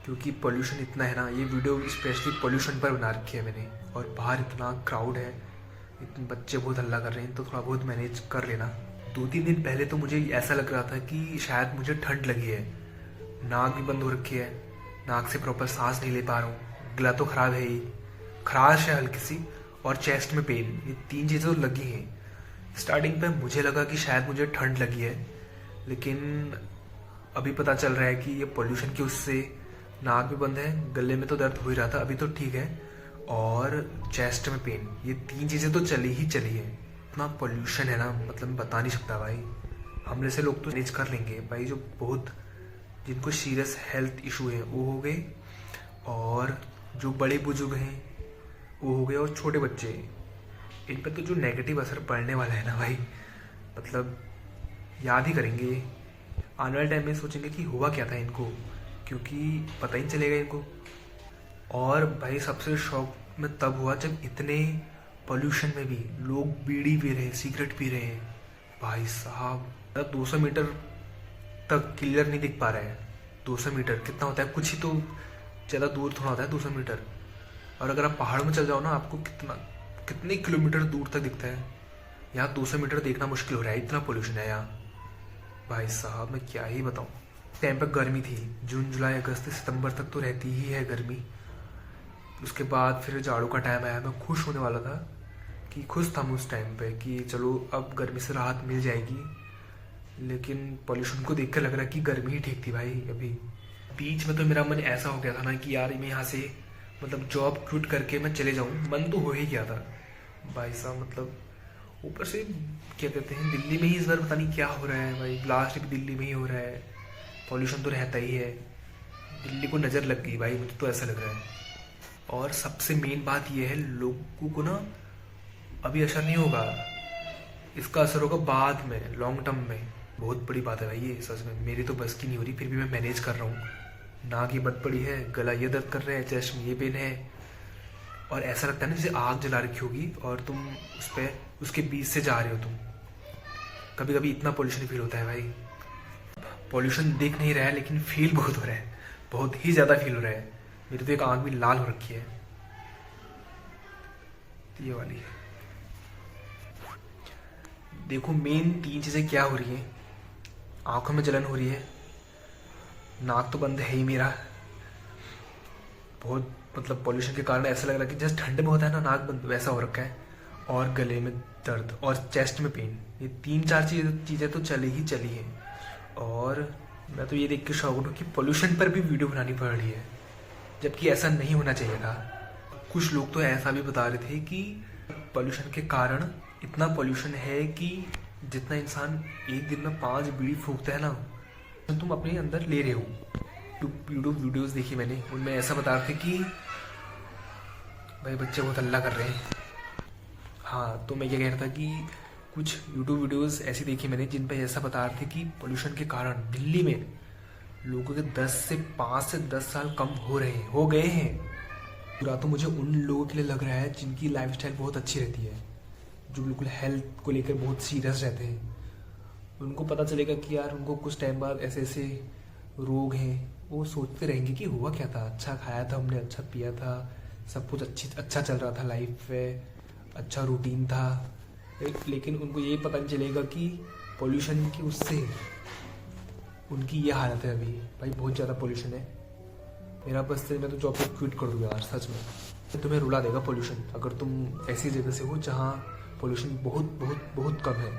क्योंकि पोल्यूशन इतना है ना। ये वीडियो स्पेशली पोल्यूशन पर बना रखी है मैंने। और बाहर इतना क्राउड है, इतने बच्चे बहुत हल्ला कर रहे हैं, तो थोड़ा बहुत मैनेज कर लेना। 2-3 दिन पहले तो मुझे ऐसा लग रहा था कि शायद मुझे ठंड लगी है। नाक भी बंद हो रखी है, नाक से प्रॉपर सांस नहीं ले पा रहा हूँ, गला तो ख़राब है ही, खराश है हल्की सी, और चेस्ट में पेन। ये 3 चीज़ें तो लगी हैं। स्टार्टिंग पे मुझे लगा कि शायद मुझे ठंड लगी है, लेकिन अभी पता चल रहा है कि ये पोल्यूशन की उससे नाक भी बंद है, गले में तो दर्द हो ही रहा था, अभी तो ठीक है, और चेस्ट में पेन। ये 3 चीज़ें तो चली ही चली है। इतना पोल्यूशन है ना, मतलब मैं बता नहीं सकता भाई। हम जैसे लोग तो मैनेज कर लेंगे भाई, जो बहुत जिनको सीरियस हेल्थ इशू है वो हो गए, और जो बड़े बुजुर्ग हैं वो हो गए, और छोटे बच्चे। इन पर तो जो नेगेटिव असर पड़ने वाला है ना भाई, मतलब याद ही करेंगे। आने वाले टाइम में सोचेंगे कि हुआ क्या था इनको, क्योंकि पता ही नहीं चलेगा इनको। और भाई सबसे शौक में तब हुआ जब इतने पोल्यूशन में भी लोग बीड़ी पी रहे हैं, सिगरेट पी रहे हैं। भाई साहब, 200 मीटर तक क्लियर नहीं दिख पा रहा है। 200 मीटर कितना होता है, कुछ ही तो ज़्यादा दूर थोड़ा होता है 200 मीटर। और अगर आप पहाड़ में चल जाओ ना, आपको कितने किलोमीटर दूर तक दिखता है। यहाँ 200 मीटर देखना मुश्किल हो रहा है, इतना पोल्यूशन है यहाँ। भाई साहब मैं क्या ही बताऊँ। टाइम पर गर्मी थी, जून जुलाई अगस्त सितंबर तक तो रहती ही है गर्मी। उसके बाद फिर जाड़ों का टाइम आया, मैं खुश होने वाला था कि खुश था मैं उस टाइम पे कि चलो अब गर्मी से राहत मिल जाएगी। लेकिन पोल्यूशन को देखकर लग रहा है कि गर्मी ही ठीक थी भाई। अभी बीच में तो मेरा मन ऐसा हो गया था ना कि यार मैं यहाँ से मतलब जॉब क्विट करके मैं चले जाऊँ, मन तो हो ही गया था भाई साहब। मतलब ऊपर से क्या कहते हैं, दिल्ली में ही इस बार पता नहीं क्या हो रहा है भाई, ब्लास्ट भी दिल्ली में ही हो रहा है, पॉल्यूशन तो रहता ही है। दिल्ली को नज़र लग गई भाई, मुझे तो ऐसा लग रहा है। और सबसे मेन बात यह है, लोगों को ना अभी असर नहीं होगा, इसका असर होगा बाद में, लॉन्ग टर्म में। बहुत बड़ी बात है भाई ये, सच में मेरी तो बस की नहीं हो रही, फिर भी मैं मैनेज कर रहा हूँ। नाक ये बद पड़ी है, गला ये दर्द कर रहा है, चेस्ट में ये पेन है, और ऐसा लगता है ना जैसे आग जला रखी होगी और तुम उस पर उसके बीच से जा रहे हो तुम। कभी कभी इतना पोल्यूशन फील होता है भाई। पोल्यूशन दिख नहीं रहा है लेकिन फील बहुत हो रहा है, बहुत ही ज़्यादा फील हो रहा है। मेरी तो एक आँख भी लाल हो रखी है, ये वाली। देखो मेन 3 चीज़ें क्या हो रही है। आंखों में जलन हो रही है, नाक तो बंद है ही मेरा बहुत, मतलब पोल्यूशन के कारण ऐसा लग रहा है कि जैसे ठंड में होता है ना नाक बंद, वैसा हो रखा है। और गले में दर्द और चेस्ट में पेन, ये 3-4 चीज़ें तो चली ही चली हैं। और मैं तो ये देख के शौक हूँ कि पोल्यूशन पर भी वीडियो बनानी पड़ रही है, जबकि ऐसा नहीं होना चाहिए था। कुछ लोग तो ऐसा भी बता रहे थे कि पोल्यूशन के कारण इतना पोल्यूशन है कि जितना इंसान एक दिन में 5 बीड़ी फूकता है ना, तो तुम अपने अंदर ले रहे हो। यूट्यूब वीडियोस देखी मैंने, उनमें ऐसा बता रहे थे कि भाई बच्चे बहुत हल्ला कर रहे हैं। हाँ, तो मैं ये कह रहा था कि कुछ यूट्यूब वीडियोस ऐसी देखी मैंने जिन पर ऐसा बता रहे थे कि पोल्यूशन के कारण दिल्ली में लोगों के 5 से 10 साल कम हो गए हैं। पूरा तो मुझे उन लोगों के लिए लग रहा है जिनकी लाइफस्टाइल बहुत अच्छी रहती है, जो बिल्कुल हेल्थ को लेकर बहुत सीरियस रहते हैं। उनको पता चलेगा कि यार उनको कुछ टाइम बाद ऐसे ऐसे रोग हैं, वो सोचते रहेंगे कि हुआ क्या था, अच्छा खाया था हमने, अच्छा पिया था, सब कुछ अच्छा चल रहा था, लाइफ में अच्छा रूटीन था। लेकिन उनको ये पता नहीं चलेगा कि पोल्यूशन की उससे उनकी ये हालत है अभी। भाई बहुत ज़्यादा पोल्यूशन है। मेरा बस से मैं तो जॉब क्विट कर दूँगा यार, सच में। तुम्हें रुला देगा पोल्यूशन अगर तुम ऐसी जगह से हो जहाँ पोल्यूशन बहुत बहुत बहुत कम है।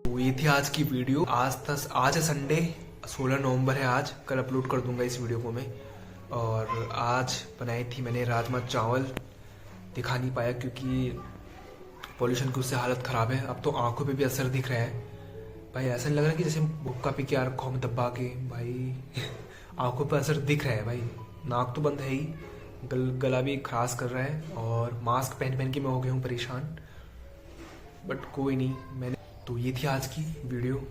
तो ये थी आज की वीडियो। आज है संडे, 16 नवंबर है आज। कल अपलोड कर दूंगा इस वीडियो को मैं। और आज बनाई थी मैंने राजमा चावल, दिखा नहीं पाया क्योंकि पोल्यूशन की उससे हालत ख़राब है। अब तो आंखों पे भी असर दिख रहा है भाई, ऐसा नहीं लग रहा कि जैसे भुक्का पी के यार आँखों में दबा के भाई आंखों पे असर दिख रहा है भाई। नाक तो बंद है ही, गला भी खराश कर रहा है, और मास्क पहन के मैं हो गया हूँ परेशान। बट कोई नहीं, मैंने तो ये थी आज की वीडियो।